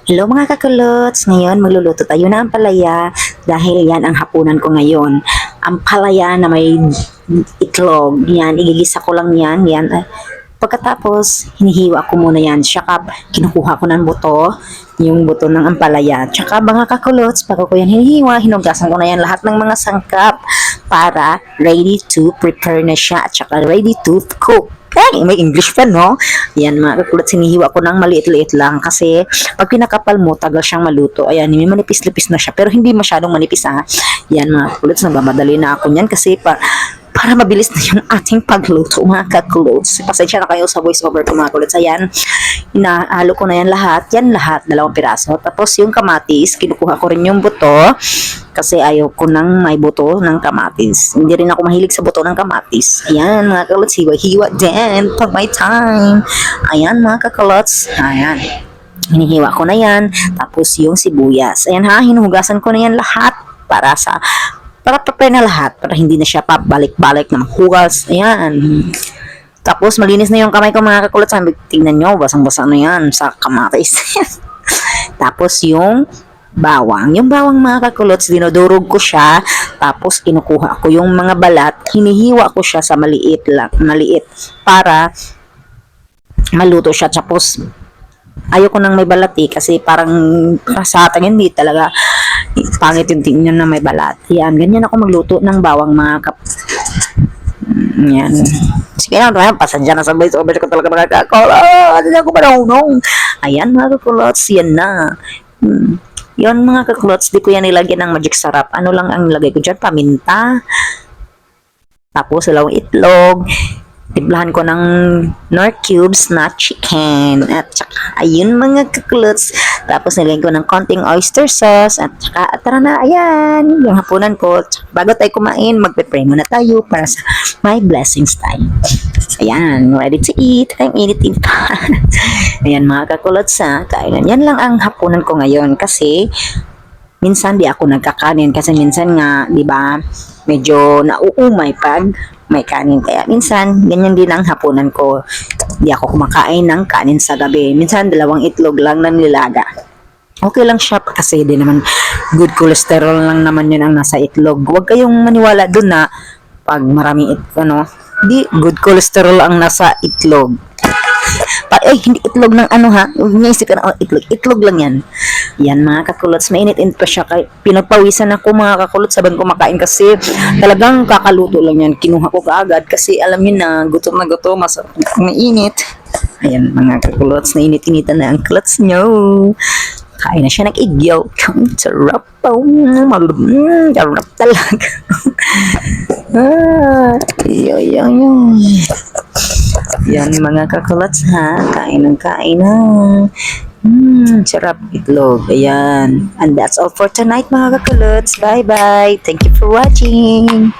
Hello mga kakulots! Ngayon magluluto tayo ng ampalaya dahil yan ang hapunan ko ngayon. Ampalaya na may itlog. Yan, igigisa ko lang yan. Yan. Pagkatapos, hinihiwa ko muna yan. Tsaka kinukuha ko ng buto, yung buto ng ampalaya. Tsaka mga kakulots, bago ko yan hinihiwa, hinugasan ko na yan lahat ng mga sangkap para ready to prepare na siya. Tsaka ready to cook. Ay, may English pa, no? Yan, mga kakulat, sinihiwa ko ng maliit-liit lang kasi pag pinakapal mo, tagal siyang maluto. Ayan, may manipis-lipis na siya, pero hindi masyadong manipis, ha? Yan, mga kakulat, nagmamadali na ako niyan kasi para mabilis na yung ating pagluto, mga kakulots. Pasensya na kayo sa voice over ko, mga kulots. Ayan, inahalo ko na yan lahat, 2 piraso. Tapos yung kamatis, kinukuha ko rin yung buto kasi ayaw ko nang may buto ng kamatis. Hindi rin ako mahilig sa buto ng kamatis. Ayan, mga kakulots, hiwa-hiwa din pag may time. Ayan, mga kakulots. Ayan, hinihiwa ko na yan. Tapos yung sibuyas. Ayan ha, hinuhugasan ko na yan lahat para prepare na lahat, para hindi na siya pabalik-balik na maghugas. Ayan. Tapos malinis na yung kamay ko, mga kakulots. Tingnan nyo, basang-basa na yan sa kamatis. Tapos yung bawang. Yung bawang, mga kakulots, dinodurog ko siya. Tapos kinukuha ko yung mga balat. Hinihiwa ko siya sa maliit para maluto siya. Tapos ayoko nang may balat kasi parang sa atin hindi talaga pangit yung tingnan na may balat. Yan, ganyan ako magluto ng bawang, mga yan. Sige na, pasensya na sa voice over ko talaga, mga kakulots. Hindi ako marunong. Ayan, mga kakulots, yan na. Yun, mga kakulots, di ko yan nilagyan ng magic sarap. Ano lang ang nilagay ko dyan? Paminta. Tapos, dalawang itlog. Timplahan ko ng Knorr cubes na chicken. At saka, ayun, mga kakulots. Tapos, nilagyan ko ng konting oyster sauce. At saka, tara na, ayan. Yung hapunan ko. Bago tayo kumain, magpe-pray muna tayo para sa my blessings time. Ayan, ready to eat. Ang init-init pa. Ayan, mga kakulots, ha. Kainan. Yan lang ang hapunan ko ngayon kasi minsan di ako nagkakanin kasi minsan nga, di ba, medyo nauumay pag may kanin. Kaya minsan, ganyan din ang hapunan ko. Di ako kumakain ng kanin sa gabi. Minsan, 2 itlog lang na nilaga. Okay lang siya kasi di naman good cholesterol lang naman yun ang nasa itlog. Huwag kayong maniwala dun na pag maraming di good cholesterol ang nasa itlog. Hindi itlog ng ha. Huwag niya isip ka na, itlog lang yan. Yan, mga kakulots, mainit-init pa siya. Pinagpawisan ako, mga kakulots, sabang kumakain kasi talagang kakaluto lang yan. Kinuha ko kaagad kasi alam niyo na, gutom na gutom, masarap mainit. Ayan, mga kakulots, nainit-initan na ang kulots nyo. Kain na siya ng egg yolk. Sarap po. Sarap talaga. Yun. Yan, mga kakulots, ha. Kain ng kain na. Sarap itlog. Ayan. And that's all for tonight, mga kakulots. Bye-bye. Thank you for watching.